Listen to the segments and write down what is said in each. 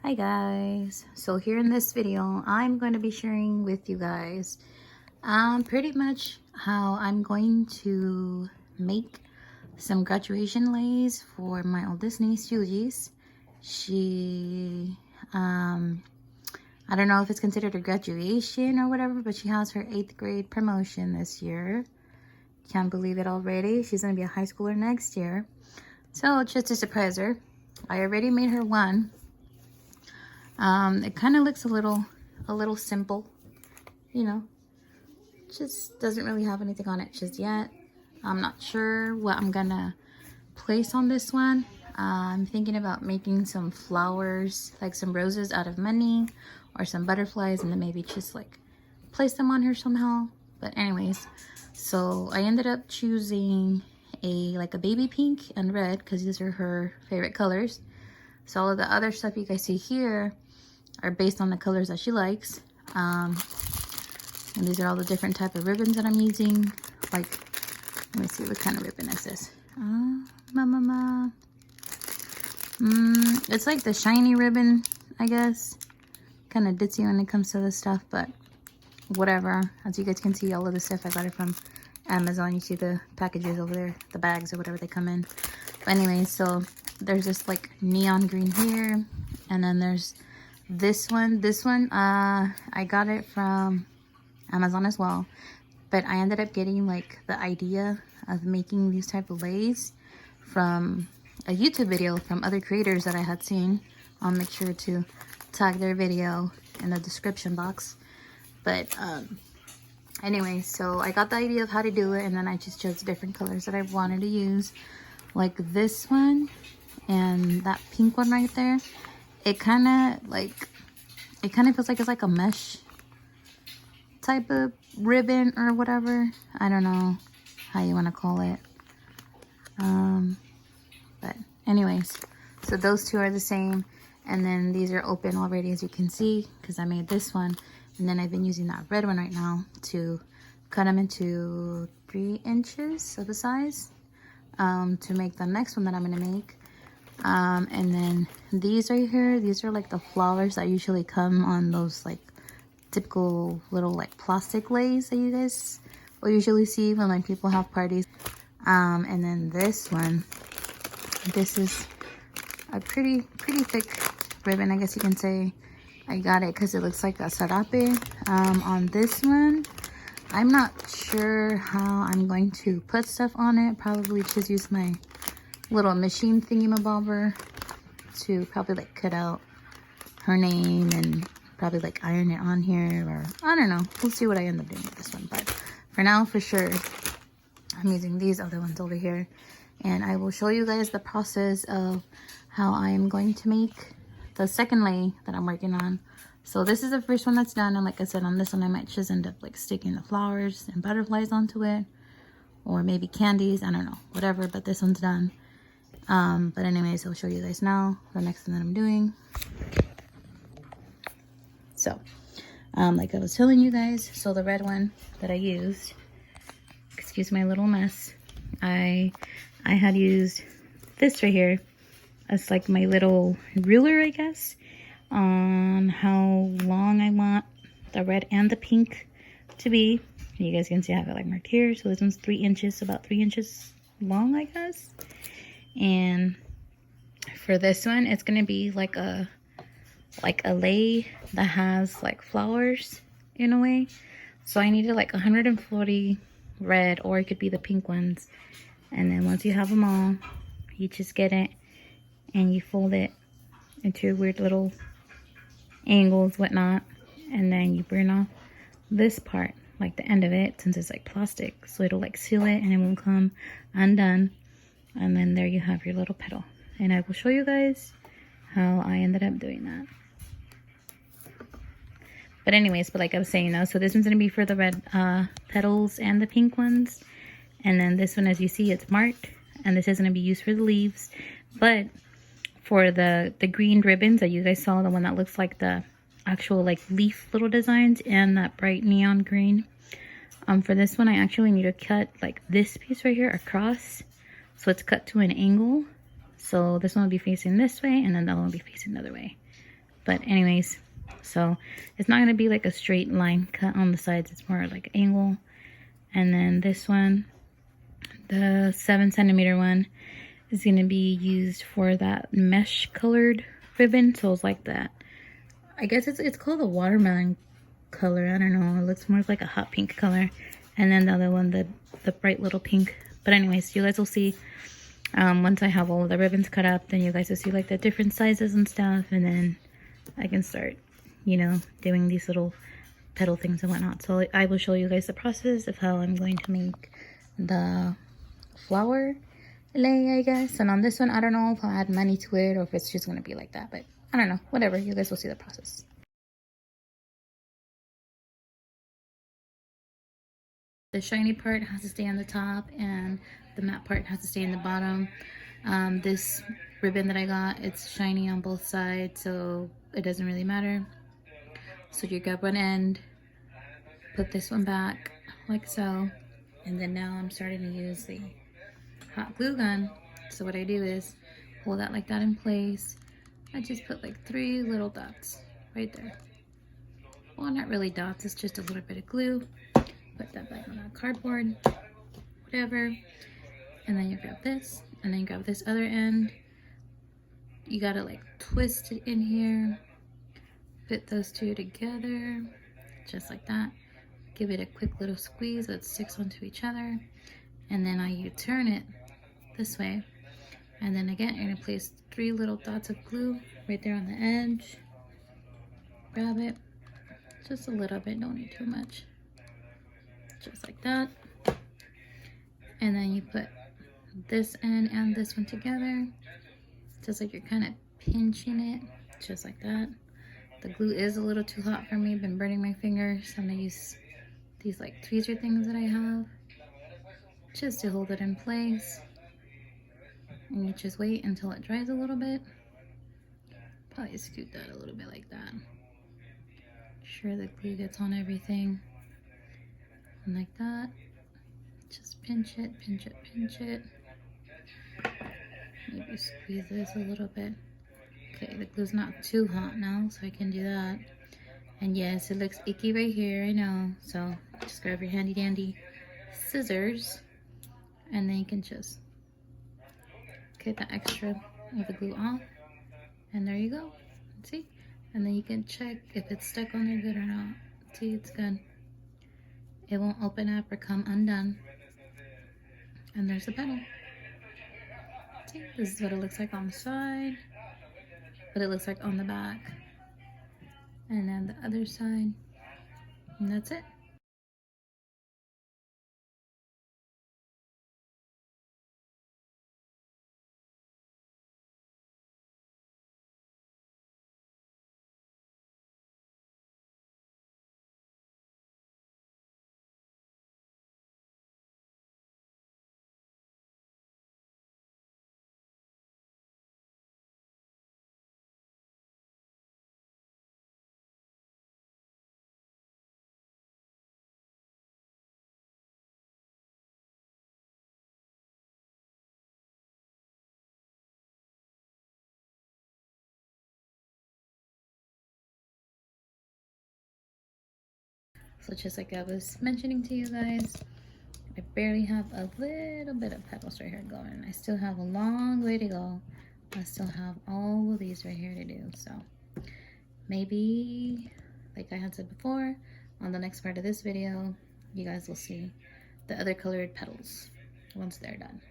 Hi guys, so here in this video I'm going to be sharing with you guys pretty much how I'm going to make some graduation leis for my oldest niece Yuji's. She I don't know if it's considered a graduation or whatever, but she has her 8th grade promotion this year. Can't believe it already. She's going to be a high schooler next year. So just to surprise her, I already made her one. It kind of looks a little simple, you know, just doesn't really have anything on it just yet. I'm not sure what I'm gonna place on this one. I'm thinking about making some flowers, like some roses out of money or some butterflies, and then maybe just like place them on her somehow. But anyways, so I ended up choosing like a baby pink and red because these are her favorite colors. So all of the other stuff you guys see here are based on the colors that she likes. And these are all the different type of ribbons that I'm using. Like, let me see, what kind of ribbon is this? It's like the shiny ribbon, I guess. Kind of ditzy when it comes to this stuff, but whatever. As you guys can see, all of this stuff I got it from Amazon. You see the packages over there, the bags or whatever they come in. But anyway, so there's this like neon green here, and then there's this one. I got it from Amazon as well, but I ended up getting like the idea of making these type of leis from a YouTube video from other creators that I had seen. I'll make sure to tag their video in the description box. But anyway, so I got the idea of how to do it, and then I just chose different colors that I wanted to use, like this one and that pink one right there. It kind of feels like it's like a mesh type of ribbon or whatever. I don't know how you want to call it. But anyways, so those two are the same. And then these are open already, as you can see, because I made this one. And then I've been using that red one right now to cut them into 3 inches of the size to make the next one that I'm going to make. And then these right here, these are like the flowers that usually come on those like typical little like plastic leis that you guys will usually see when like people have parties. And then this one, this is a pretty thick ribbon, I guess you can say. I got it because it looks like a sarape. On this one, I'm not sure how I'm going to put stuff on it. Probably just use my little machine thingy-mabobber to probably like cut out her name and probably like iron it on here, or I don't know. We'll see what I end up doing with this one. But for now, for sure, I'm using these other ones over here, and I will show you guys the process of how I am going to make the second lei that I'm working on. So this is the first one that's done, and like I said, on this one I might just end up like sticking the flowers and butterflies onto it, or maybe candies, I don't know, whatever. But this one's done. But anyways, I'll show you guys now the next thing that I'm doing. So like I was telling you guys, so the red one that I used, excuse my little mess, I had used this right here as like my little ruler, I guess, on how long I want the red and the pink to be. You guys can see I have it like marked here. So this one's 3 inches, about 3 inches long, I guess. And for this one, it's gonna be like a lei that has like flowers in a way. So I needed like 140 red, or it could be the pink ones. And then once you have them all, you just get it and you fold it into weird little angles, whatnot, and then you burn off this part, like the end of it, since it's like plastic, so it'll like seal it and it won't come undone. And then there you have your little petal, and I will show you guys how I ended up doing that. But anyways, but like I was saying though, so this one's gonna be for the red petals and the pink ones, and then this one, as you see, it's marked, and this is gonna be used for the leaves. But for the green ribbons that you guys saw, the one that looks like the actual like leaf little designs and that bright neon green, for this one I actually need to cut like this piece right here across, so it's cut to an angle. So this one will be facing this way, and then that one will be facing the other way. But anyways, so it's not going to be like a straight line cut on the sides. It's more like angle. And then this one, the 7 centimeter one, is going to be used for that mesh colored ribbon. So it's like that. I guess it's called a watermelon color. I don't know. It looks more like a hot pink color. And then the other one, the bright little pink. But anyways, you guys will see once I have all of the ribbons cut up, then you guys will see like the different sizes and stuff. And then I can start, you know, doing these little petal things and whatnot. So I will show you guys the process of how I'm going to make the flower lei, I guess. And on this one, I don't know if I'll add money to it or if it's just going to be like that. But I don't know. Whatever. You guys will see the process. The shiny part has to stay on the top and the matte part has to stay in the bottom. This ribbon that I got, it's shiny on both sides, so it doesn't really matter. So you grab one end, put this one back like so, and then now I'm starting to use the hot glue gun. So what I do is hold that like that in place. I just put like 3 little dots right there. Well, not really dots, it's just a little bit of glue. Put that back on that cardboard, whatever. And then you grab this, and then you grab this other end. You gotta like twist it in here, fit those two together, just like that. Give it a quick little squeeze so it sticks onto each other. And then you turn it this way. And then again, you're gonna place 3 little dots of glue right there on the edge. Grab it, just a little bit, don't need too much. Just like that. And then you put this end and this one together, just like you're kind of pinching it, just like that. The glue is a little too hot for me, been burning my fingers, so I'm gonna use these like tweezer things that I have just to hold it in place. And you just wait until it dries a little bit. Probably scoot that a little bit like that. Sure the glue gets on everything. And like that. Just pinch it, pinch it, pinch it. Maybe squeeze this a little bit. Okay, the glue's not too hot now, so I can do that. And yes, it looks icky right here, I know. So just grab your handy dandy scissors, and then you can just get the extra of the glue off. And there you go. See? And then you can check if it's stuck on there good or not. See, it's good. It won't open up or come undone. And there's the petal. See, this is what it looks like on the side, what it looks like on the back, and then the other side, and that's it. So just like I was mentioning to you guys, I barely have a little bit of petals right here going. I still have a long way to go. I still have all of these right here to do. So maybe, like I had said before, on the next part of this video, you guys will see the other colored petals once they're done.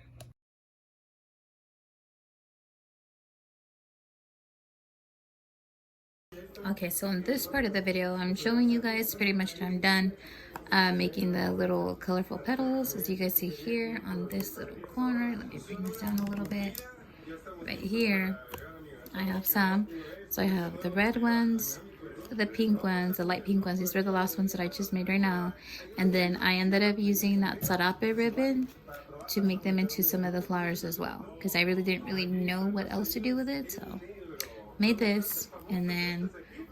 Okay, so in this part of the video, I'm showing you guys pretty much that I'm done making the little colorful petals. As you guys see here on this little corner, let me bring this down a little bit. Right here, I have some. So I have the red ones, the pink ones, the light pink ones. These are the last ones that I just made right now. And then I ended up using that sarape ribbon to make them into some of the flowers as well, because I really didn't really know what else to do with it. So made this, and then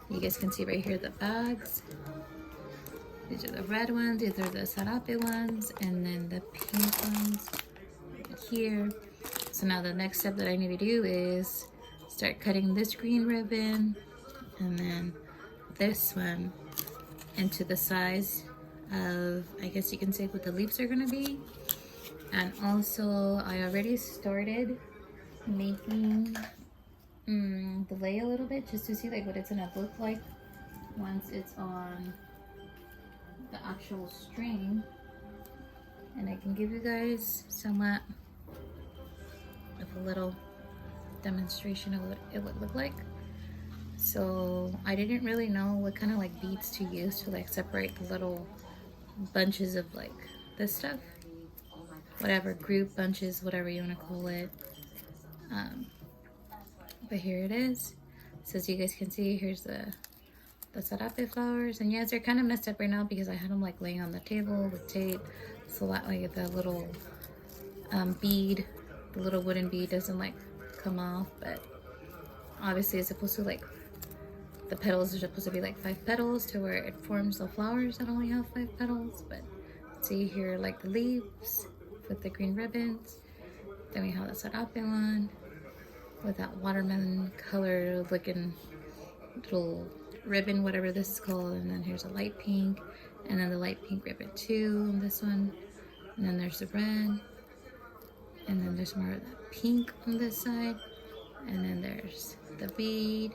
you guys can see right here the bags. These are the red ones, these are the sarape ones, and then the pink ones right here. So now the next step that I need to do is start cutting this green ribbon and then this one into the size of, I guess you can say, what the leaves are gonna be. And also I already started making the lei a little bit, just to see like what it's gonna look like once it's on the actual string. And I can give you guys somewhat of a little demonstration of what it would look like. So I didn't really know what kind of like beads to use to like separate the little bunches of like this stuff, whatever, group, bunches, whatever you want to call it. But here it is. So as you guys can see, here's the sarape flowers. And yes, they're kind of messed up right now because I had them like laying on the table with tape, so that way the little bead, the little wooden bead doesn't like come off. But obviously it's supposed to like, the petals are supposed to be like 5 petals to where it forms the flowers that only have 5 petals. But see here, like the leaves with the green ribbons. Then we have the sarape one with that watermelon color looking little ribbon, whatever this is called. And then here's a light pink, and then the light pink ribbon too on this one. And then there's the red, and then there's more of that pink on this side, and then there's the bead,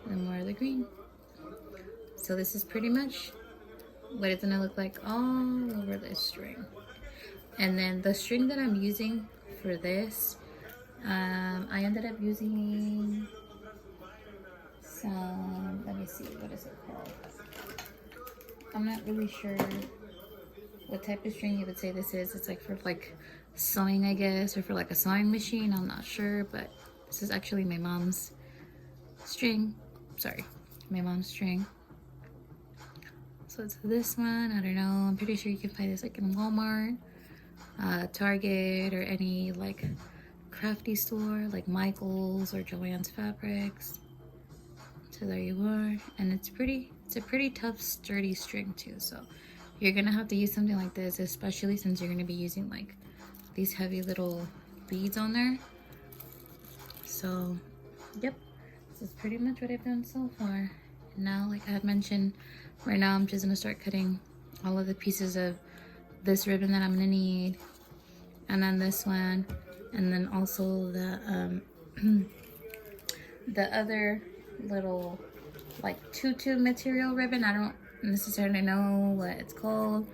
and more of the green. So this is pretty much what it's gonna look like all over this string. And then the string that I'm using for this, I ended up using some, let me see, what is it called? I'm not really sure what type of string you would say this is. It's like for like sewing, I guess, or for like a sewing machine. I'm not sure, but this is actually my mom's string. Sorry, my mom's string. So it's this one. I don't know. I'm pretty sure you can find this like in Walmart, Target, or any like crafty store like Michael's or Joann's Fabrics. So there you are. And it's a pretty tough, sturdy string too. So you're gonna have to use something like this, especially since you're gonna be using like these heavy little beads on there. So yep, this is pretty much what I've done so far. Now, like I had mentioned, right now I'm just gonna start cutting all of the pieces of this ribbon that I'm gonna need, and then this one, and then also the the other little like tutu material ribbon. I don't necessarily know what it's called,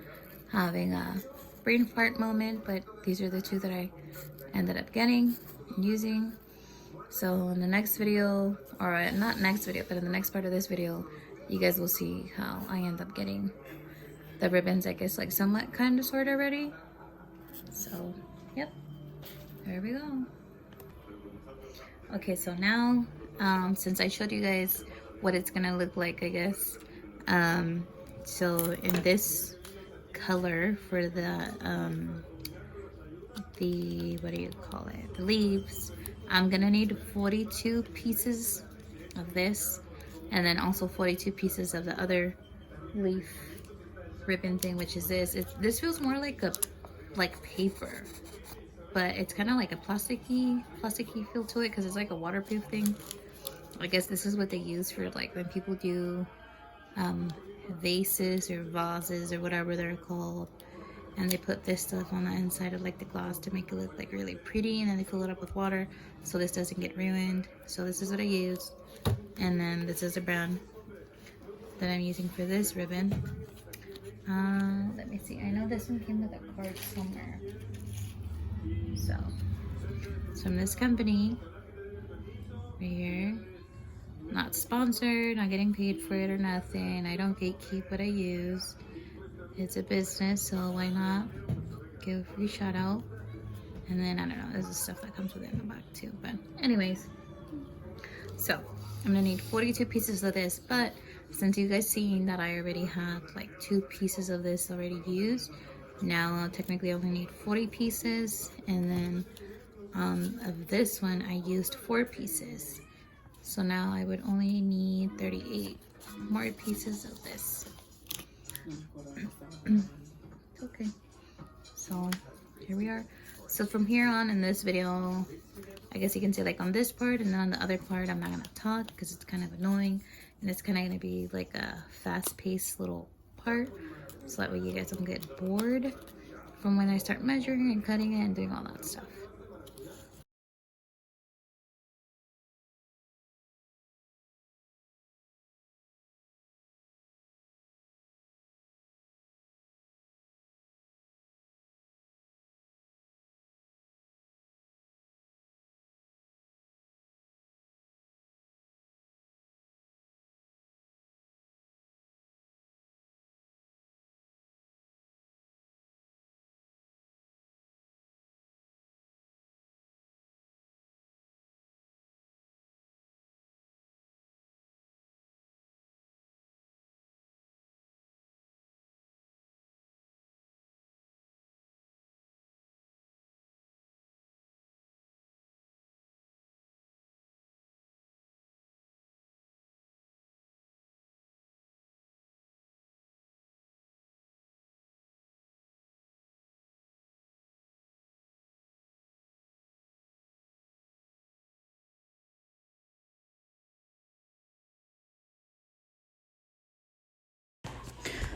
having a brain fart moment, but these are the two that I ended up getting and using. So in the next video, or not next video, but in the next part of this video, you guys will see how I end up getting the ribbons, I guess, like somewhat kind of sort of ready. So yep, there we go. Okay, so now since I showed you guys what it's gonna look like, I guess, so in this color for the what do you call it, the leaves, I'm gonna need 42 pieces of this, and then also 42 pieces of the other leaf ribbon thing, which is this. This feels more like paper, but it's kind of like a plasticky feel to it because it's like a waterproof thing. I guess this is what they use for like when people do vases or vases or whatever they're called, and they put this stuff on the inside of like the glass to make it look like really pretty, and then they fill it up with water so this doesn't get ruined. So this is what I use, and then this is the brand that I'm using for this ribbon. Let me see, I know this one came with a card somewhere. So it's from this company right here. Not sponsored, not getting paid for it or nothing. I don't gatekeep what I use. It's a business, so why not give a free shout out? And then I don't know, there's stuff that comes with it in the back too. But anyways, so I'm gonna need 42 pieces of this, but since you guys seen that I already have like 2 pieces of this already used, now I'll technically only need 40 pieces. And then of this one I used 4 pieces, so now I would only need 38 more pieces of this. Okay, so here we are. So from here on in this video, I guess you can say like on this part, and then on the other part I'm not gonna talk because it's kind of annoying And it's kind of going to be like a fast-paced little part, so that way you guys don't get bored from when I start measuring and cutting it and doing all that stuff.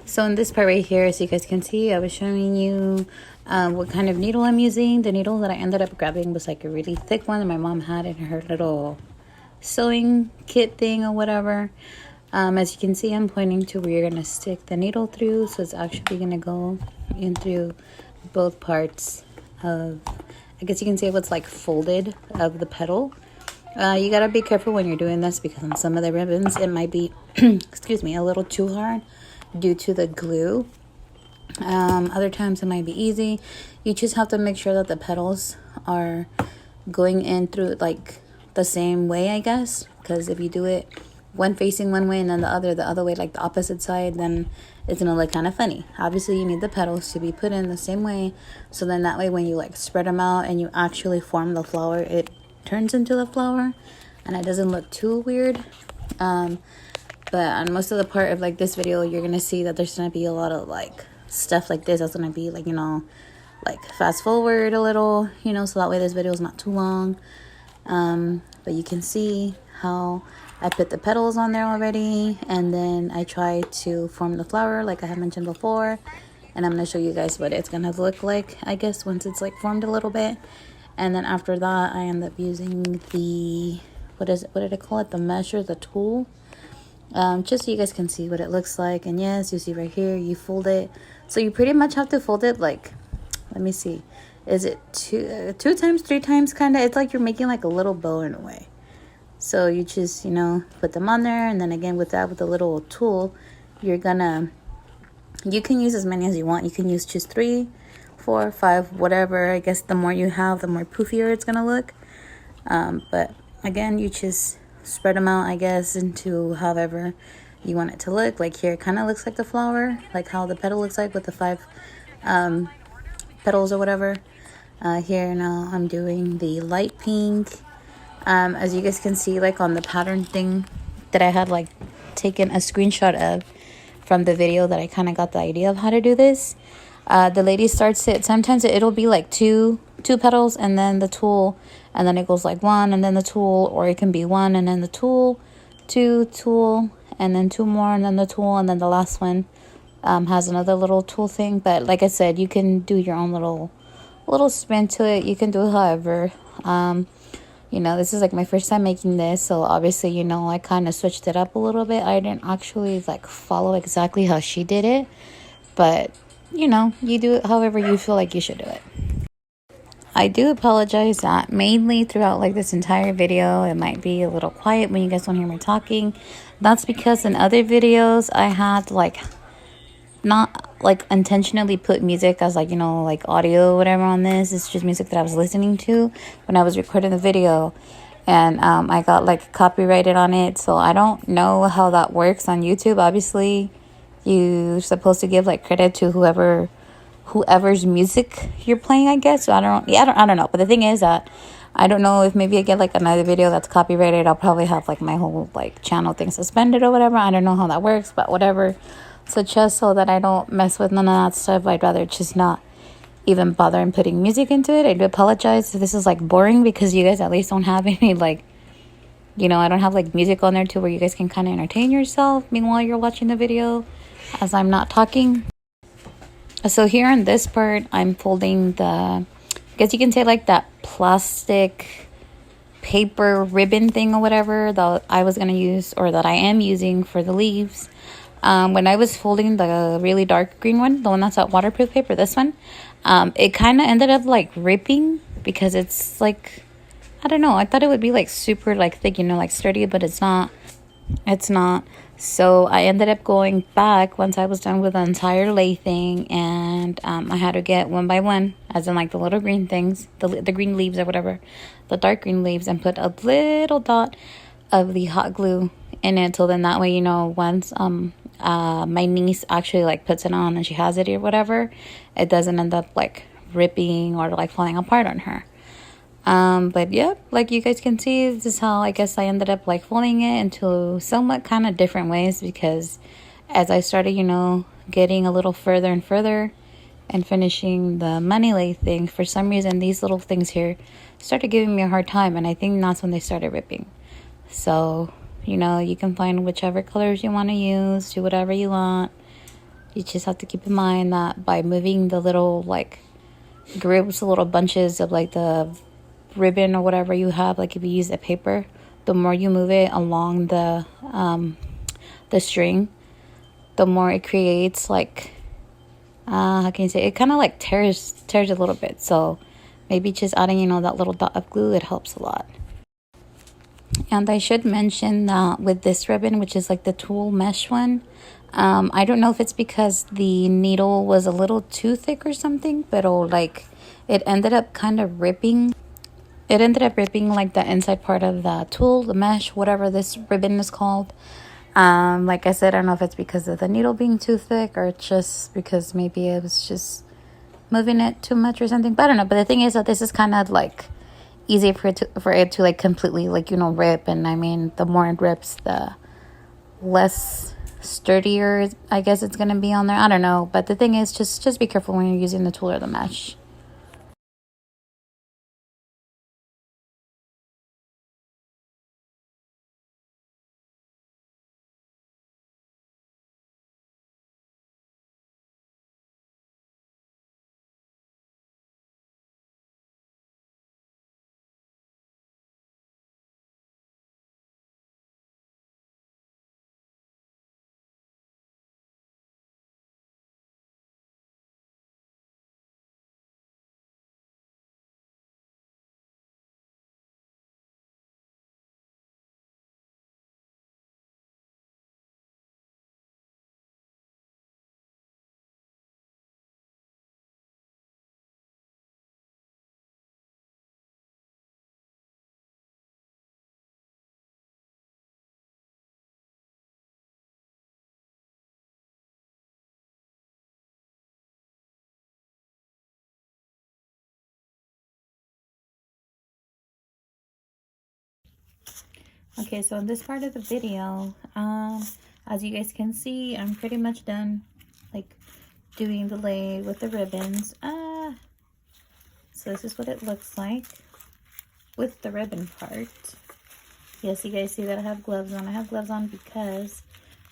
So in this part right here, as you guys can see, I was showing you what kind of needle I'm using. The needle that I ended up grabbing was like a really thick one that my mom had in her little sewing kit thing or whatever. As you can see, I'm pointing to where you're going to stick the needle through. So it's actually going to go in through both parts of, I guess you can say what's like folded of the petal. You got to be careful when you're doing this because on some of the ribbons, it might be, excuse me, a little too hard due to the glue. Other times it might be easy. You just have to make sure that the petals are going in through like the same way, I guess, because if you do it one facing one way and then the other way, like the opposite side, then it's gonna look kind of funny. Obviously you need the petals to be put in the same way, so then that way when you like spread them out and you actually form the flower, it turns into the flower and it doesn't look too weird. But on most of the part of like this video, you're gonna see that there's gonna be a lot of like stuff like this that's gonna be like, you know, like fast forward a little, you know, so that way this video is not too long. But you can see how I put the petals on there already, and then I try to form the flower like I had mentioned before, and I'm gonna show you guys what it's gonna look like, I guess, once it's like formed a little bit. And then after that, I end up using the, what did I call it, the measure, the tool, just so you guys can see what it looks like. And yes, you see right here, you fold it, so you pretty much have to fold it like, let me see, is it two times, three times, kind of? It's like you're making like a little bow in a way. So you just, you know, put them on there, and then again with that, with the little tool, you can use as many as you want. You can use just 3, 4, 5, whatever. I guess the more you have, the more poofier it's gonna look. But again, you just spread them out, I guess, into however you want it to look. Like here, it kind of looks like the flower, like how the petal looks like with the 5 petals or whatever. Here now I'm doing the light pink. As you guys can see, like on the pattern thing that I had like taken a screenshot of from the video that I kind of got the idea of how to do this. The lady starts it, sometimes it'll be like two petals and then the tool, and then it goes like 1 and then the tool, or it can be 1 and then the tool, 2 tool, and then 2 more and then the tool, and then the last one has another little tool thing. But like I said, you can do your own little spin to it. You can do it however. You know, this is like my first time making this, so obviously, you know, I kind of switched it up a little bit. I didn't actually like follow exactly how she did it, but you know, you do it however you feel like you should do it. I do apologize that mainly throughout like this entire video it might be a little quiet when you guys don't hear me talking. That's because in other videos I had like not like intentionally put music as like, you know, like audio or whatever on this. It's just music that I was listening to when I was recording the video, and I got like copyrighted on it. So I don't know how that works on YouTube. Obviously you're supposed to give like credit to whoever's music you're playing, I guess. So I don't know. But the thing is that I don't know if maybe I get like another video that's copyrighted, I'll probably have like my whole like channel thing suspended or whatever. I don't know how that works, but whatever. So just so that I don't mess with none of that stuff, I'd rather just not even bother and putting music into it. I do apologize if this is like boring, because you guys at least don't have any like you know, I don't have like music on there too where you guys can kind of entertain yourself meanwhile you're watching the video as I'm not talking. So here in this part, I'm folding the, I guess you can say like that plastic paper ribbon thing or whatever that I was going to use, or that I am using for the leaves. When I was folding the really dark green one, the one that's that waterproof paper, this one, it kind of ended up like ripping because it's like, I don't know, I thought it would be like super like thick, you know, like sturdy, but it's not. It's not. So I ended up going back once I was done with the entire lei thing, and I had to get one by one, as in like the little green things, the green leaves or whatever, the dark green leaves, and put a little dot of the hot glue in it. So then that way, you know, once my niece actually like puts it on and she has it or whatever, it doesn't end up like ripping or like falling apart on her. But yeah, like you guys can see, this is how I guess I ended up like folding it into somewhat kind of different ways, because as I started, you know, getting a little further and further and finishing the money lei thing, for some reason these little things here started giving me a hard time, and I think that's when they started ripping. So, you know, you can find whichever colors you want to use, do whatever you want. You just have to keep in mind that by moving the little like groups, the little bunches of like the ribbon or whatever you have, like if you use the paper, the more you move it along the string, the more it creates like how can you say, it kind of like tears a little bit. So maybe just adding, you know, that little dot of glue, it helps a lot. And I should mention that with this ribbon, which is like the tulle mesh one, I don't know if it's because the needle was a little too thick or something, but it ended up kind of ripping. It ended up ripping like the inside part of the tulle, the mesh, whatever this ribbon is called. Like I said, I don't know if it's because of the needle being too thick or just because maybe it was just moving it too much or something. But I don't know. But the thing is that this is kind of like easy for it to like completely like, you know, rip. And I mean, the more it rips, the less sturdier I guess it's gonna be on there. I don't know. But the thing is, just be careful when you're using the tulle or the mesh. Okay, so in this part of the video, as you guys can see, I'm pretty much done, like, doing the lei with the ribbons. So this is what it looks like with the ribbon part. Yes, you guys see that I have gloves on. I have gloves on because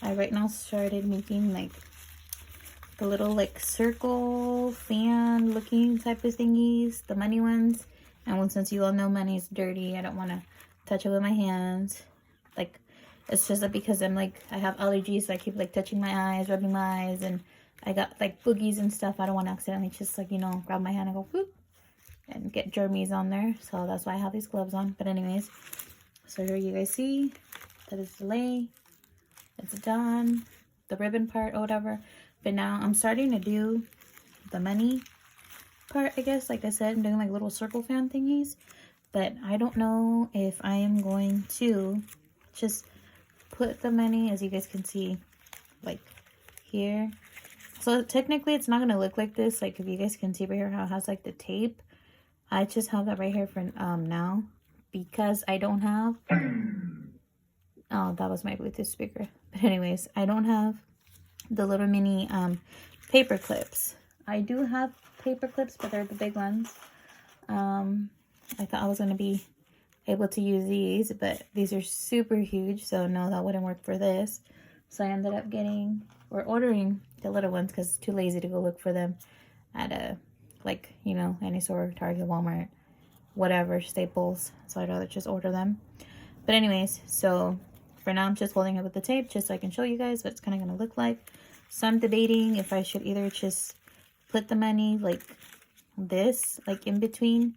I right now started making, like, the little, like, circle fan looking type of thingies, the money ones. And since you all know money is dirty, I don't want to touch it with my hands. Like, it's just that because I'm like, I have allergies, so I keep like touching my eyes, rubbing my eyes, and I got like boogies and stuff. I don't want to accidentally just like, you know, grab my hand and go whoop and get germies on there. So that's why I have these gloves on. But anyways, so here you guys see that is the lei. It's done, the ribbon part or whatever. But now I'm starting to do the money part, I guess. Like I said, I'm doing like little circle fan thingies. But I don't know if I am going to just put the money, as you guys can see, like here. So technically it's not going to look like this. Like if you guys can see right here how it has like the tape. I just have that right here for now. Because I don't have... Oh, that was my Bluetooth speaker. But anyways, I don't have the little mini paper clips. I do have paper clips, but they're the big ones. I thought I was going to be able to use these, but these are super huge, so no, that wouldn't work for this. So I ended up getting or ordering the little ones because it's too lazy to go look for them at a, like, you know, any store, Target, Walmart, whatever, Staples. So I'd rather just order them. But anyways, so for now I'm just holding it with the tape just so I can show you guys what it's kind of going to look like. So I'm debating if I should either just put the money like this, like in between,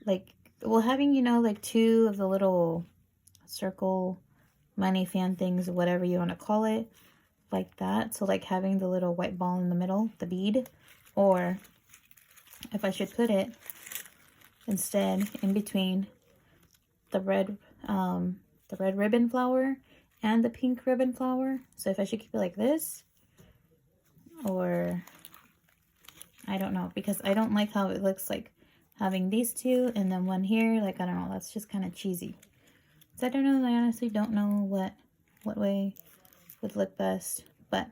like, well, having, you know, like 2 of the little circle money fan things, whatever you want to call it, like that. So like having the little white ball in the middle, the bead, or if I should put it instead in between the red ribbon flower and the pink ribbon flower. So if I should keep it like this, or I don't know, because I don't like how it looks like having these 2 and then one here. Like, I don't know, that's just kind of cheesy. So I don't know, I honestly don't know what way would look best. But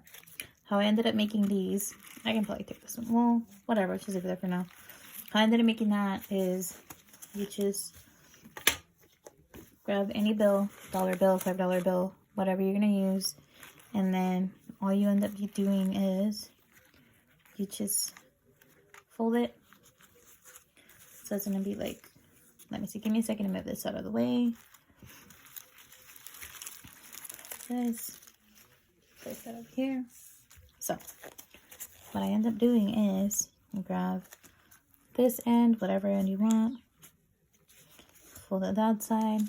how I ended up making these, I can probably take this one, well, whatever, just leave it there for now. How I ended up making that is you just grab any bill, $1 bill, $5 bill, whatever you're gonna use, and then all you end up doing is you just fold it. So it's gonna be like, let me see, give me a second to move this out of the way. This, place that up here. So what I end up doing is you grab this end, whatever end you want, fold it that side,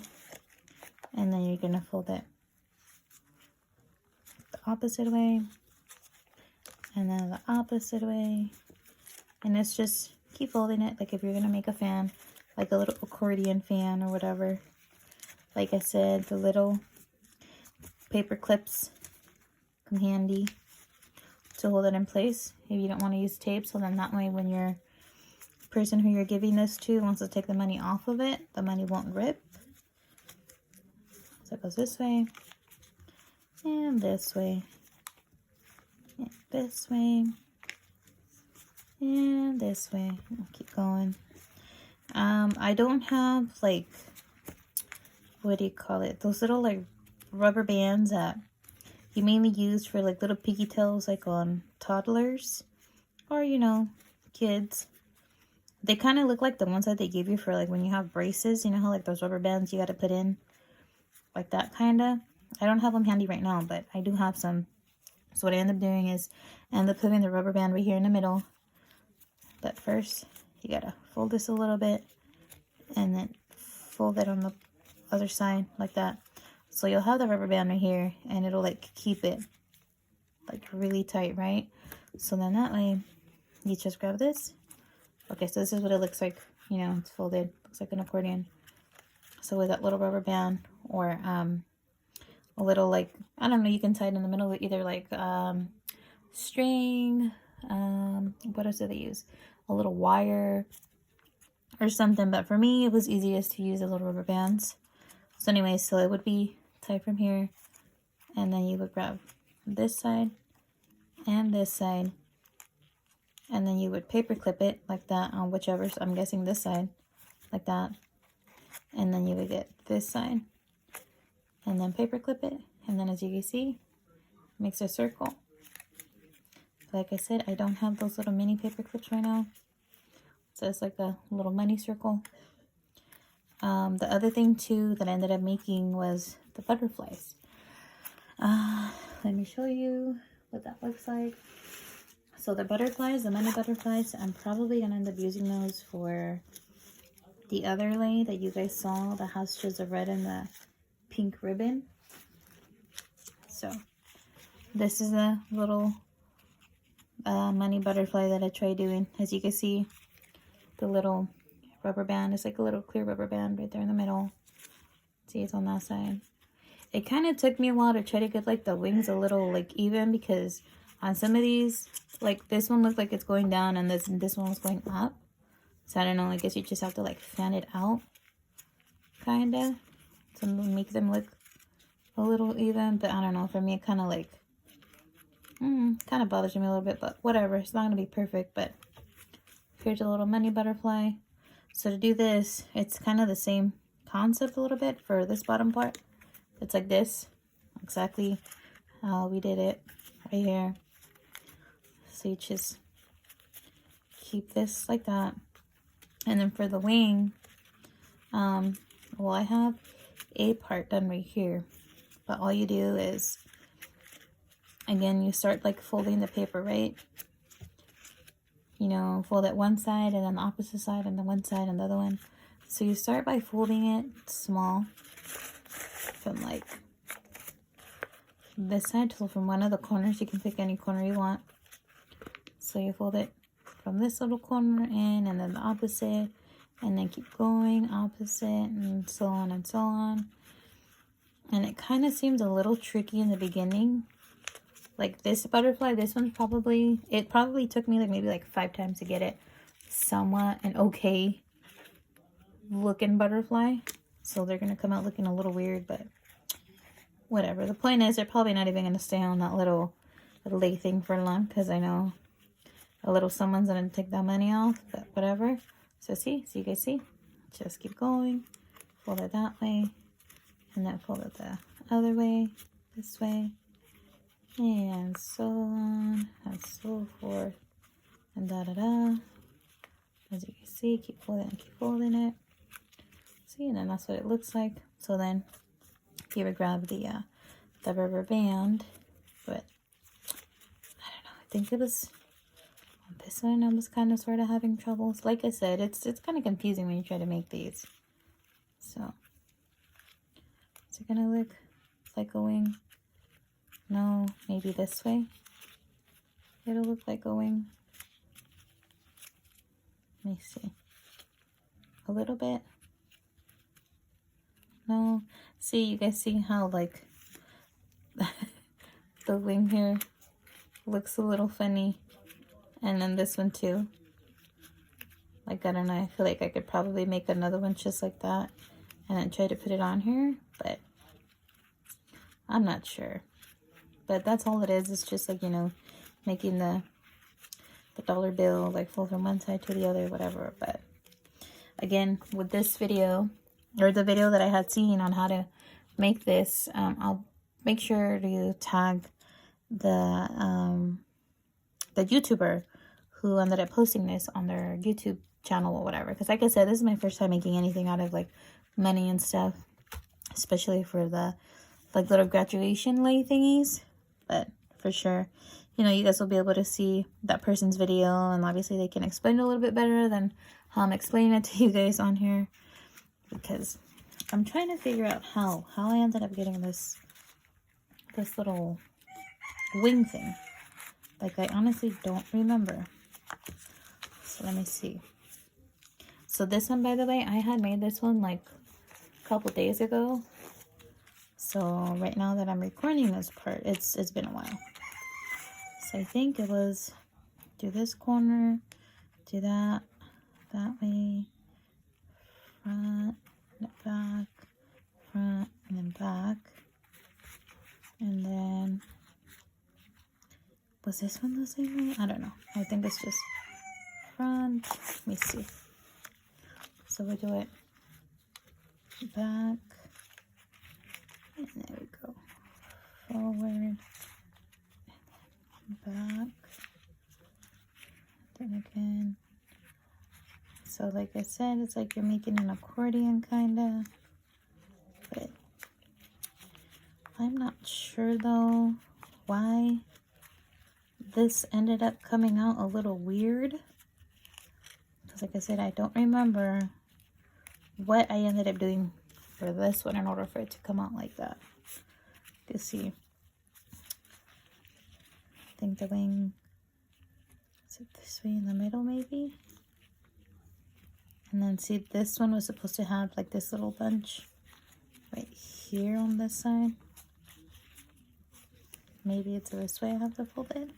and then you're gonna fold it the opposite way, and then the opposite way, and it's just keep folding it like if you're gonna make a fan, like a little accordion fan or whatever. Like I said, the little paper clips come handy to hold it in place if you don't want to use tape, so then that way when your person who you're giving this to wants to take the money off of it, the money won't rip. So it goes this way and this way and this way and this way. I'll keep going. I don't have, like, what do you call it, those little like rubber bands that you mainly use for like little piggy tails, like on toddlers or, you know, kids. They kind of look like the ones that they give you for like when you have braces, you know how like those rubber bands you got to put in, like that kind of. I don't have them handy right now, but I do have some. So what I end up doing is I end up putting the rubber band right here in the middle. But first you gotta fold this a little bit and then fold it on the other side like that. So you'll have the rubber band right here and it'll like keep it like really tight, right? So then that way you just grab this. Okay, so this is what it looks like, you know, it's folded, looks like an accordion. So with that little rubber band or a little, like, I don't know, you can tie it in the middle with either like string, what else do they use? A little wire or something, but for me it was easiest to use the little rubber bands. So anyway, so it would be tied from here, and then you would grab this side and this side, and then you would paper clip it like that on whichever, so I'm guessing this side, like that, and then you would get this side and then paper clip it, and then as you can see, it makes a circle. Like I said, I don't have those little mini paper clips right now, so it's like a little money circle. The other thing too that I ended up making was the butterflies. Let me show you what that looks like. So the butterflies, the money butterflies, I'm probably gonna end up using those for the other lei that you guys saw that has just the red and the pink ribbon. So this is a little money butterfly that I tried doing. As you can see, the little rubber band is like a little clear rubber band right there in the middle. See, it's on that side. It kind of took me a while to try to get like the wings a little like even, because on some of these, like this one looked like it's going down and this one was going up. So I don't know, I guess you just have to like fan it out kind of to make them look a little even. But I don't know, for me it kind of like kind of bothers me a little bit, but whatever, it's not gonna be perfect. But here's a little money butterfly. So to do this, it's kind of the same concept a little bit for this bottom part. It's like this, exactly how we did it right here. So you just keep this like that. And then for the wing, well, I have a part done right here, but all you do is, again, you start like folding the paper, right? You know, fold it one side and then the opposite side and then one side and the other one. So you start by folding it small from like this side. So from one of the corners, you can pick any corner you want. So you fold it from this little corner in and then the opposite, and then keep going opposite and so on and so on. And it kind of seems a little tricky in the beginning. Like this butterfly, this one's probably, it probably took me like maybe like 5 times to get it somewhat an okay looking butterfly. So they're going to come out looking a little weird, but whatever. The point is, they're probably not even going to stay on that little lay thing for long, because I know a little someone's going to take that money off, but whatever. So see, so you guys see, just keep going, fold it that way, and then fold it the other way, this way, and so on and so forth, and da-da-da. As you can see, keep folding it. See, and then that's what it looks like. So then you would grab the rubber band, but I don't know, I think it was on this one I was kind of sort of having troubles. Like I said, it's kind of confusing when you try to make these. So is it gonna look like a wing? No, maybe this way. It'll look like a wing. Let me see. A little bit. No. See, you guys see how like the wing here looks a little funny. And then this one too. Like, I don't know, I feel like I could probably make another one just like that and then try to put it on here, but I'm not sure. But that's all it is. It's just like, you know, making the dollar bill like fold from one side to the other, whatever. But again, with this video, or the video that I had seen on how to make this, I'll make sure to tag the YouTuber who ended up posting this on their YouTube channel or whatever. Because like I said, this is my first time making anything out of like money and stuff, especially for the like little graduation lei thingies. But for sure, you know, you guys will be able to see that person's video, and obviously they can explain it a little bit better than how I'm explaining it to you guys on here, because I'm trying to figure out how I ended up getting this little wing thing. Like, I honestly don't remember. So let me see. So this one, by the way, I had made this one like a couple days ago. So right now that I'm recording this part, it's been a while. So I think it was do this corner, do that way, front, back, front, and then back. And then, was this one the same way? I don't know. I think it's just front. Let me see. So we do it back. And there we go. Forward. And back. Then again. So like I said, it's like you're making an accordion kind of. But I'm not sure though why this ended up coming out a little weird. Because like I said, I don't remember what I ended up doing for this one in order for it to come out like that. You see, I think the wing, is it this way in the middle maybe? And then see, this one was supposed to have like this little bunch right here on this side. Maybe it's this way I have to fold it.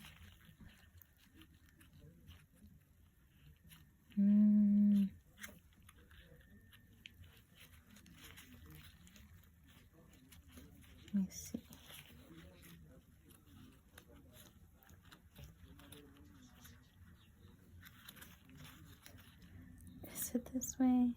Let me see. Is it this way?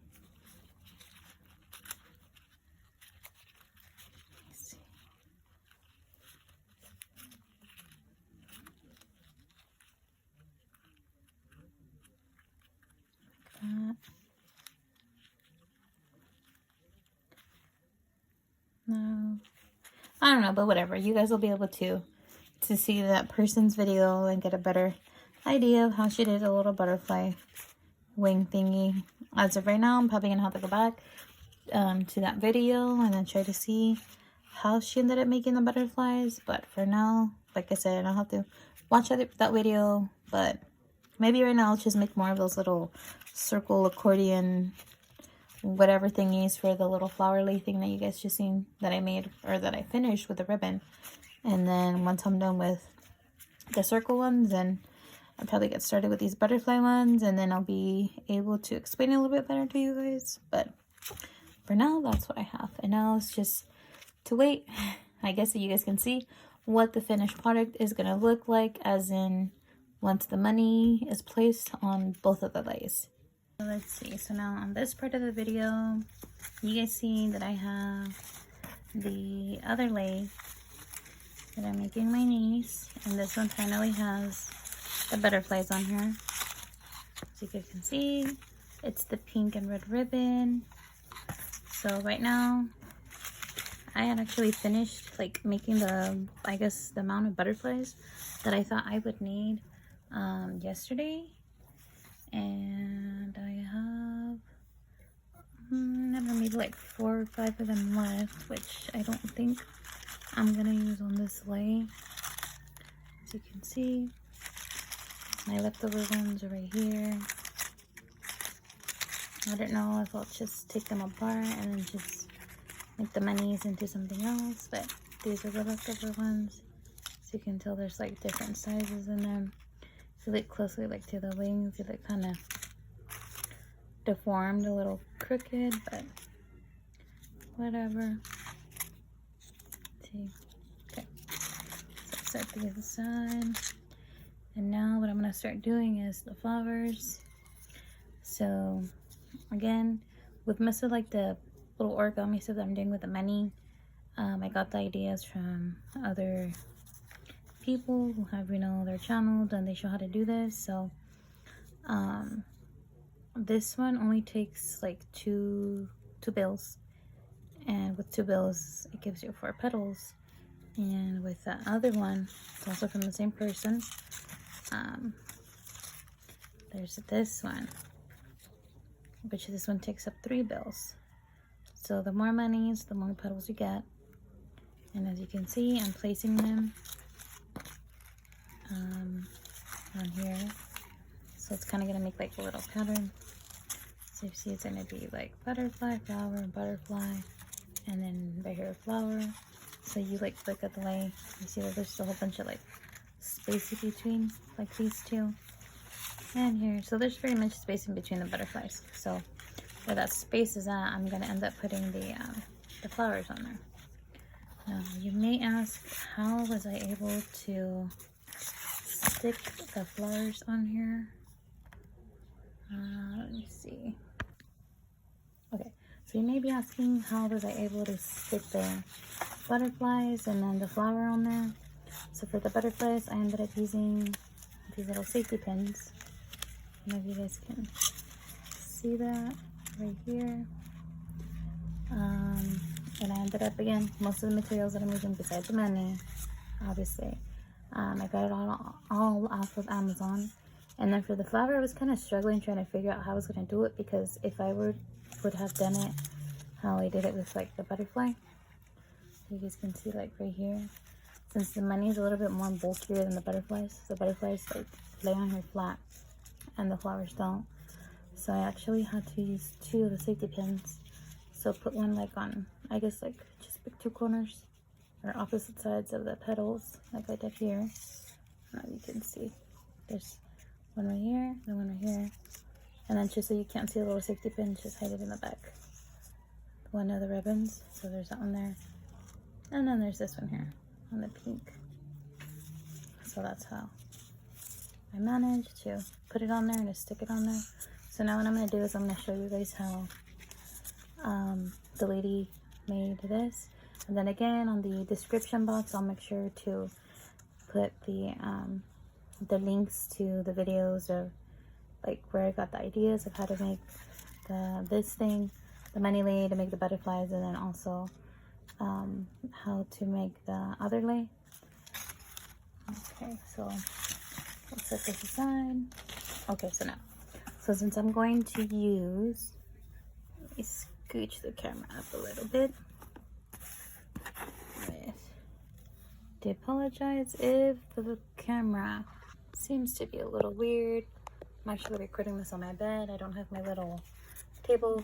I don't know, but whatever. You guys will be able to see that person's video and get a better idea of how she did a little butterfly wing thingy. As of right now, I'm probably gonna have to go back to that video and then try to see how she ended up making the butterflies. But for now, like I said, I'll have to watch that video. But maybe right now I'll just make more of those little circle accordion whatever thingies for the little flower lei thing that you guys just seen that I made, or that I finished with the ribbon. And then once I'm done with the circle ones, then I'll probably get started with these butterfly ones, and then I'll be able to explain it a little bit better to you guys. But for now, that's what I have. And now it's just to wait, I guess, so you guys can see what the finished product is going to look like, as in once the money is placed on both of the leis. So let's see. So now on this part of the video, you guys see that I have the other lei that I'm making my niece, and this one finally has the butterflies on here. As you guys can see, it's the pink and red ribbon. So right now, I had actually finished like making the, I guess, the amount of butterflies that I thought I would need yesterday. And I have, I don't know, maybe like 4 or 5 of them left, which I don't think I'm gonna use on this lei. As you can see, my leftover ones are right here. I don't know if I'll just take them apart and then just make the minis into something else, but these are the leftover ones. So you can tell there's like different sizes in them. If you look closely, like to the wings, they look kind of deformed, a little crooked, but whatever. See, okay. So set these aside, and now what I'm gonna start doing is the flowers. So again, with most of like the little origami stuff that I'm doing with the money, I got the ideas from other people who have, you know, their channels and they show how to do this. So this one only takes like two bills, and with 2 bills it gives you 4 petals. And with the other one, it's also from the same person, there's this one, which this one takes up 3 bills. So the more monies, the more petals you get. And as you can see, I'm placing them on here, so it's kind of gonna make like a little pattern. So you see, it's gonna be like butterfly, flower, and butterfly, and then right here flower. So you like look at the lei, you see that there's a whole bunch of like space in between, like these two and here. So there's pretty much space in between the butterflies. So where that space is at, I'm gonna end up putting the flowers on there. Now you may ask, how was I able to stick the flowers on here? Let me see. Okay, so you may be asking, how was I able to stick the butterflies and then the flower on there? So for the butterflies, I ended up using these little safety pins. I don't know if you guys can see that right here. And I ended up, again, most of the materials that I'm using besides the money, obviously, I got it all off of Amazon. And then for the flower, I was kind of struggling trying to figure out how I was going to do it, because if I would have done it how I did it with like the butterfly, you guys can see like right here, since the money is a little bit more bulkier than the butterflies like lay on here flat and the flowers don't. So I actually had to use 2 of the safety pins. So put one like on, I guess, like just pick 2 corners or opposite sides of the petals like I did here. Now you can see there's one right here, then one right here, and then just so you can't see the little safety pin, just hide it in the back. One of the ribbons, so there's that one there, and then there's this one here on the pink. So that's how I managed to put it on there and to stick it on there. So now what I'm going to do is I'm going to show you guys how the lady made this. And then again, on the description box, I'll make sure to put the links to the videos of like where I got the ideas of how to make this thing, the money lei, to make the butterflies, and then also how to make the other lei. Okay, so let's set this aside. Okay, so now, so since I'm going to use, let me scooch the camera up a little bit. I apologize if the camera seems to be a little weird. I'm actually recording this on my bed. I don't have my little table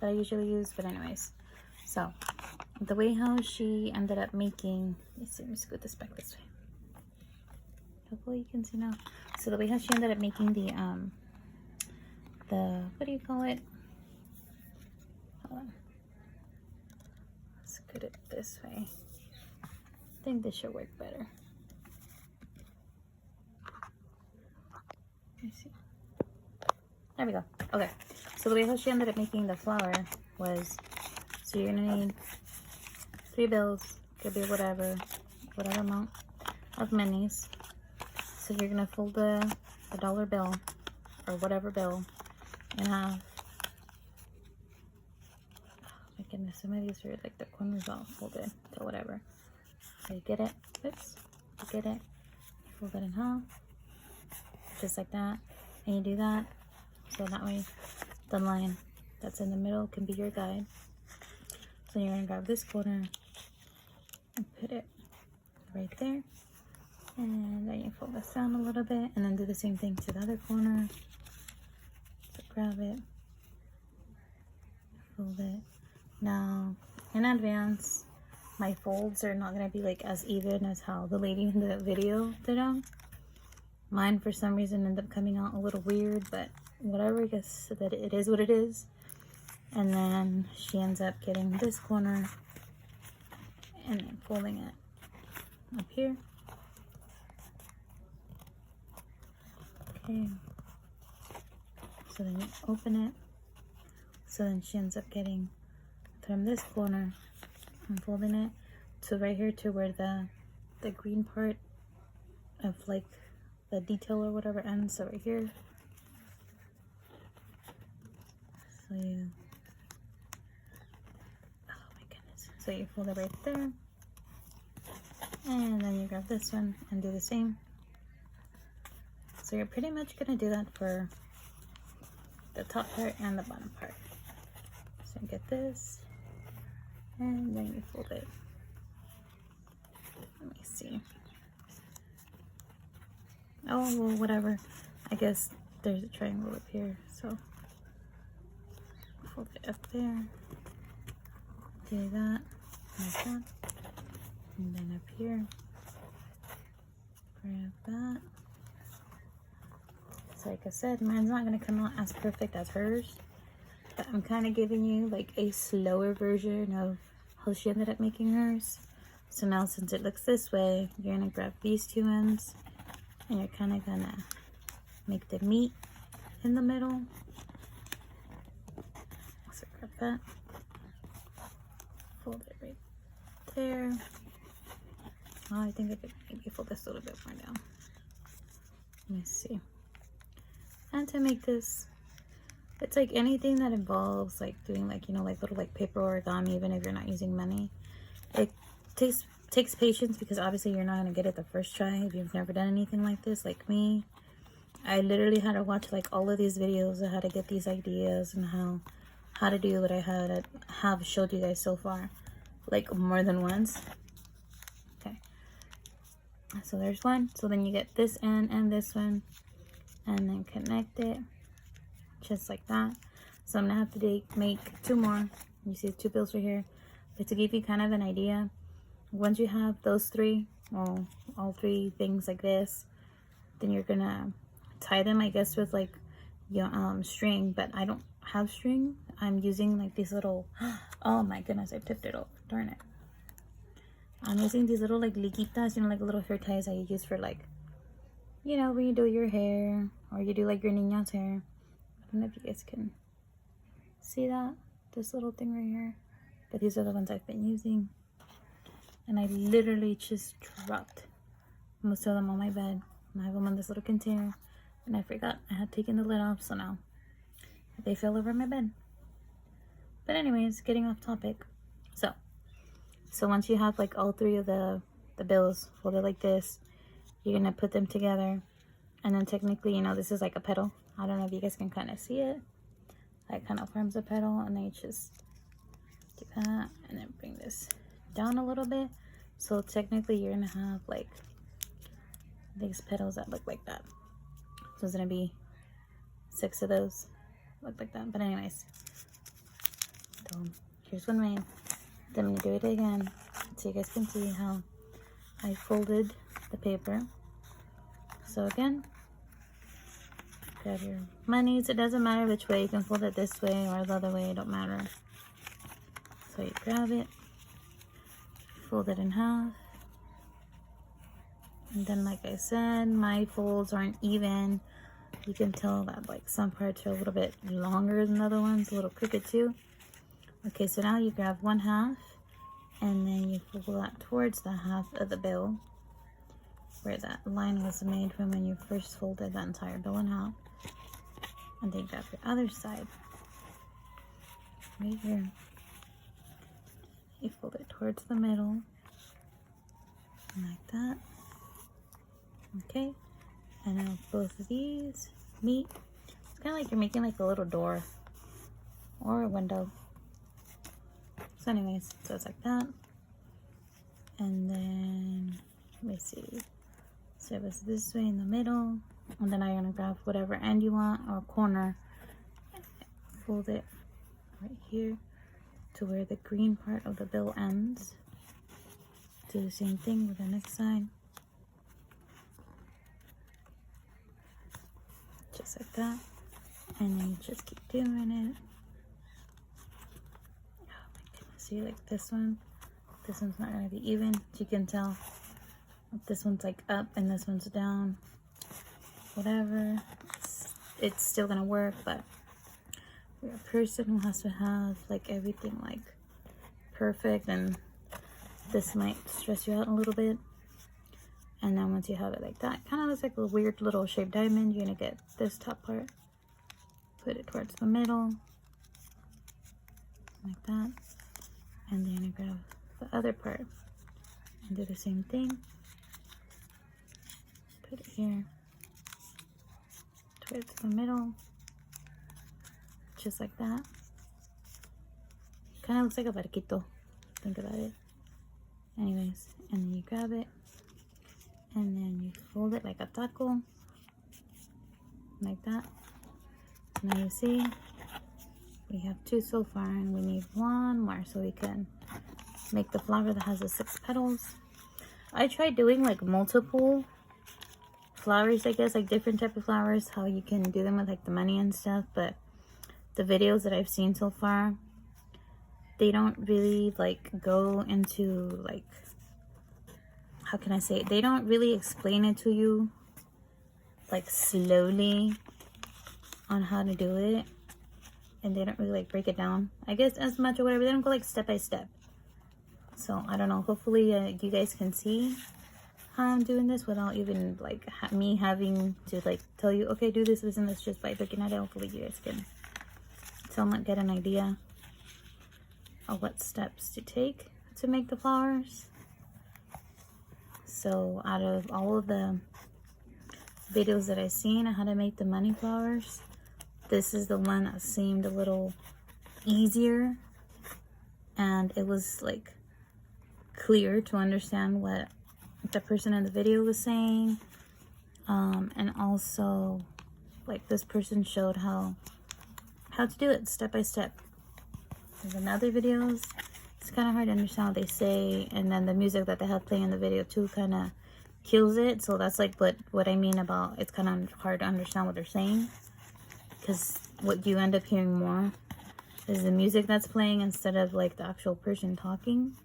that I usually use, but anyways. So, the way how she ended up making, let me scoot this back this way. Hopefully you can see now. So the way how she ended up making the what do you call it? Hold on. Let's scoot it this way. I think this should work better. Let me see. There we go. Okay. So the way how she ended up making the flower was, so you're gonna need 3 bills, could be whatever amount of minis. So you're gonna fold the dollar bill or whatever bill and have, oh my goodness, some of these are like the corners all folded, so whatever. So you get it, oops, you get it, you fold it in half, just like that, and you do that, so that way the line that's in the middle can be your guide. So you're gonna grab this corner and put it right there, and then you fold this down a little bit, and then do the same thing to the other corner. So grab it, fold it. Now, in advance, my folds are not gonna be like as even as how the lady in the video did them. Mine, for some reason, ended up coming out a little weird, but whatever, I guess that it is what it is. And then she ends up getting this corner and then folding it up here. Okay. So then you open it. So then she ends up getting from this corner and folding it to right here to where the green part of like the detail or whatever ends. So right here. So you, oh my goodness. So you fold it right there. And then you grab this one and do the same. So you're pretty much gonna do that for the top part and the bottom part. So you get this, and then you fold it. Let me see. Oh, well, whatever. I guess there's a triangle up here, so fold it up there. Do that, like that. And then up here, grab that. So like I said, mine's not going to come out as perfect as hers, but I'm kind of giving you like a slower version of how she ended up making hers. So now since it looks this way, you're going to grab these 2 ends and you're kind of going to make the meat in the middle. So grab that, fold it right there. Oh, I think I could maybe fold this a little bit more down. Let me see. And to make this, it's like anything that involves like doing like, you know, like little like paper origami, even if you're not using money. It takes patience, because obviously you're not going to get it the first try if you've never done anything like this, like me. I literally had to watch like all of these videos of how to get these ideas and how to do what I have showed you guys so far, like more than once. Okay. So there's one. So then you get this end and this one, and then connect it just like that. So I'm gonna have to make 2 more. You see 2 bills right here, but to give you kind of an idea, once you have those 3, well, all 3 things like this, then you're gonna tie them, I guess, with like your string. But I don't have string. I'm using like these little, oh my goodness, I tipped it over, darn it. I'm using these little like liquitas, you know, like little hair ties that you use for like, you know, when you do your hair or you do like your niña's hair. I don't know if you guys can see that, this little thing right here, but these are the ones I've been using. And I literally just dropped most of them on my bed. And I have them in this little container, and I forgot I had taken the lid off, so now they fell over my bed. But anyways, getting off topic. So So once you have like all three of the bills folded like this, you're gonna put them together, and then technically, you know, this is like a petal. I don't know if you guys can kind of see it. It kind of forms a petal, and then you just do that, and then bring this down a little bit. So technically, you're gonna have like these petals that look like that. So it's gonna be 6 of those look like that. But anyways, so here's one way. Then I'm gonna do it again so you guys can see how I folded the paper. So again, grab your monies. It doesn't matter which way. You can fold it this way or the other way. It don't matter. So you grab it, fold it in half. And then, like I said, my folds aren't even. You can tell that like some parts are a little bit longer than other ones, a little crooked too. Okay, so now you grab one half, and then you fold that towards the half of the bill where that line was made from when you first folded that entire bill in half. And then grab your other side right here. You fold it towards the middle like that. Okay, and now both of these meet. It's kind of like you're making like a little door or a window. So anyways, so it's like that. And then, let me see. So it was this way in the middle. And then I'm going to grab whatever end you want or corner. Fold it right here to where the green part of the bill ends. Do the same thing with the next side. Just like that. And then you just keep doing it. Oh my goodness. See, like this one's not going to be even. You can tell this one's like up and this one's down. Whatever. It's still going to work, but you're a person who has to have like everything like perfect, and this might stress you out a little bit. And then once you have it like that, kind of looks like a weird little shaped diamond. You're gonna get this top part, put it towards the middle like that, and then you grab the other part and do the same thing. Put it here towards the middle, just like that. Kind of looks like a barquito. Think about it. Anyways, and then you grab it, and then you fold it like a taco, like that. Now you see, we have 2 so far, and we need 1 more so we can make the flower that has the 6 petals. I tried doing like multiple flowers, I guess, like different type of flowers, how you can do them with like the money and stuff, but the videos that I've seen so far, they don't really like go into like, how can I say it? They don't really explain it to you like slowly on how to do it, and they don't really like break it down, I guess, as much or whatever. They don't go like step by step. So I don't know, hopefully you guys can see how I'm doing this without even like me having to like tell you, okay, do this, and this, just by looking at it. Hopefully you guys can somewhat get an idea of what steps to take to make the flowers. So out of all of the videos that I've seen on how to make the money flowers, this is the one that seemed a little easier, and it was like clear to understand what the person in the video was saying, and also like this person showed how to do it step by step. There's another videos, it's kind of hard to understand what they say, and then the music that they have playing in the video too kind of kills it. So that's like what I mean about it's kind of hard to understand what they're saying, because what you end up hearing more is the music that's playing instead of like the actual person talking.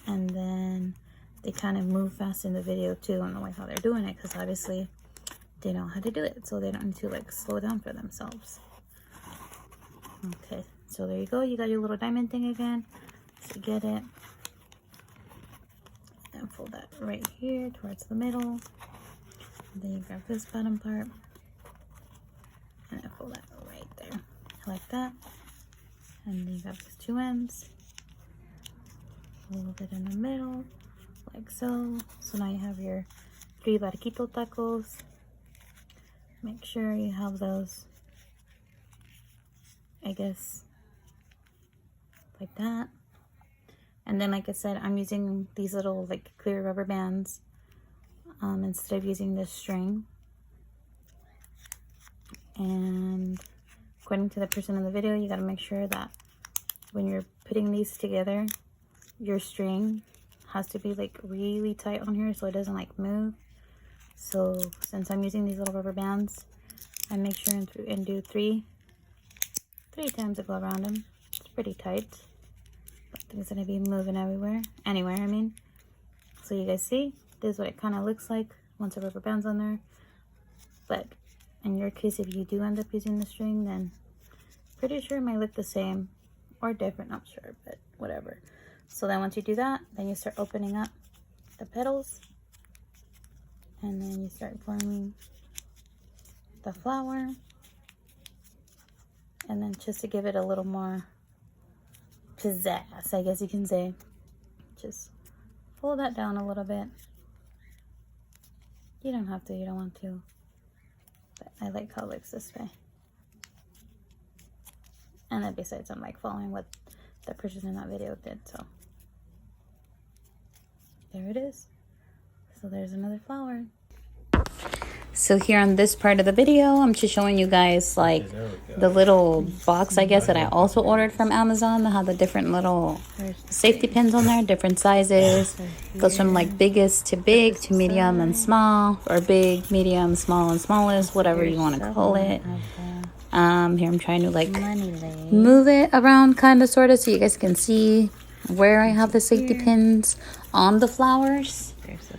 And then they kind of move fast in the video too. I don't know like how they're doing it, because obviously they know how to do it, so they don't need to like slow down for themselves. Okay, so there you go. You got your little diamond thing again. So get it and fold that right here towards the middle. And then you grab this bottom part and then fold that right there like that. And then you got these 2 ends. hold it in the middle like so. So now you have your 3 barquito tacos. Make sure you have those, I guess, like that. And then, like I said, I'm using these little like clear rubber bands instead of using this string. And according to the person in the video, you got to make sure that when you're putting these together, your string has to be like really tight on here so it doesn't like move. So since I'm using these little rubber bands, I make sure and do three times to go around them. It's pretty tight. It's gonna be moving anywhere I mean. So you guys see, this is what it kind of looks like once the rubber band's on there. But in your case, if you do end up using the string, then pretty sure it might look the same or different, not sure, but whatever. So then once you do that, then you start opening up the petals, and then you start forming the flower. And then just to give it a little more pizzazz, I guess you can say, just fold that down a little bit. You don't have to, you don't want to, but I like how it looks this way. And then besides, I'm like following what the person in that video did, so there it is. So there's another flower. So here on this part of the video, I'm just showing you guys like the little box, I guess, that I also ordered from Amazon that had the different little safety pins on there, different sizes. It goes from like biggest to big to medium and small, or big, medium, small, and smallest, whatever you want to call it. Here I'm trying to like move it around kind of sort of so you guys can see where I have the safety pins on the flowers.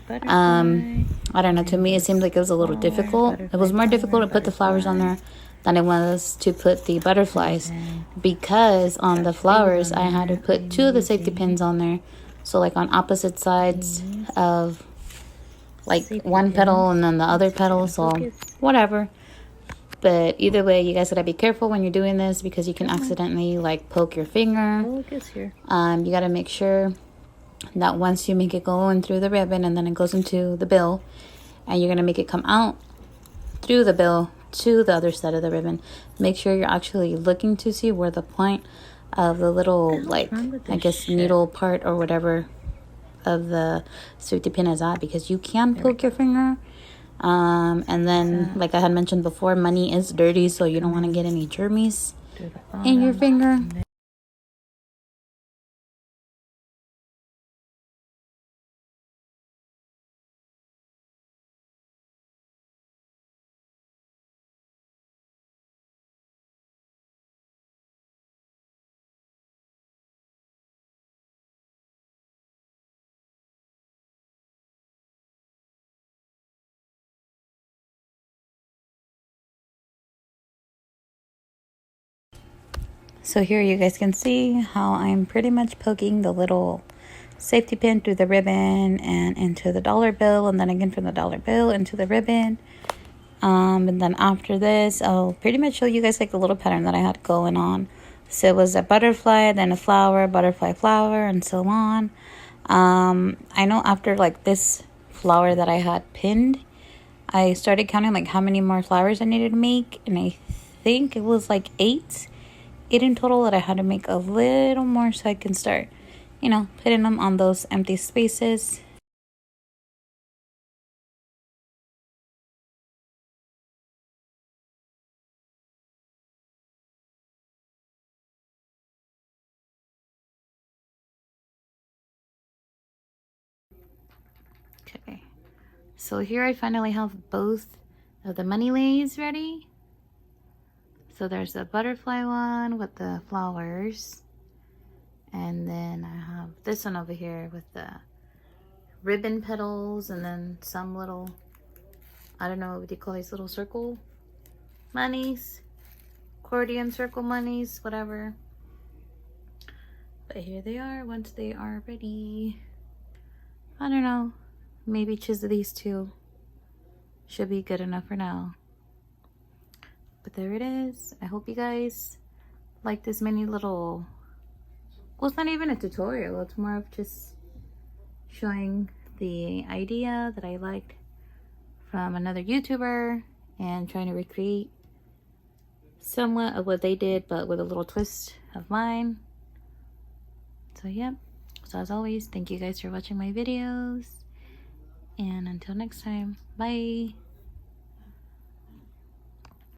I don't know, to me it seemed like it was a little difficult. It was more difficult to put the flowers on there than it was to put the butterflies, because on the flowers I had to put 2 of the safety pins on there, so like on opposite sides of like one petal and then the other petal, so whatever. But either way, you guys gotta be careful when you're doing this, because you can accidentally like poke your finger. You gotta make sure that once you make it go in through the ribbon and then it goes into the bill, and you're gonna make it come out through the bill to the other side of the ribbon, make sure you're actually looking to see where the point of the little like I guess needle part or whatever of the safety pin is at, because you can poke your finger. And then like I had mentioned before, money is dirty, so you don't want to get any germs in your finger. So here you guys can see how I'm pretty much poking the little safety pin through the ribbon and into the dollar bill, and then again from the dollar bill into the ribbon. And then after this, I'll pretty much show you guys like the little pattern that I had going on. So it was a butterfly, then a flower, butterfly, flower, and so on. I know after like this flower that I had pinned, I started counting like how many more flowers I needed to make, and I think it was like 8 in total that I had to make a little more so I can start, you know, putting them on those empty spaces. Okay, so here I finally have both of the money leis ready. So there's the butterfly one with the flowers, and then I have this one over here with the ribbon petals, and then some little, I don't know what you call these, little circle monies, accordion circle monies, whatever. But here they are once they are ready. I don't know, maybe choose these 2 should be good enough for now. But there it is. I hope you guys like this mini little Well, it's not even a tutorial. It's more of just showing the idea that I liked from another YouTuber and trying to recreate somewhat of what they did, but with a little twist of mine. So yeah, so as always, thank you guys for watching my videos, and until next time, bye.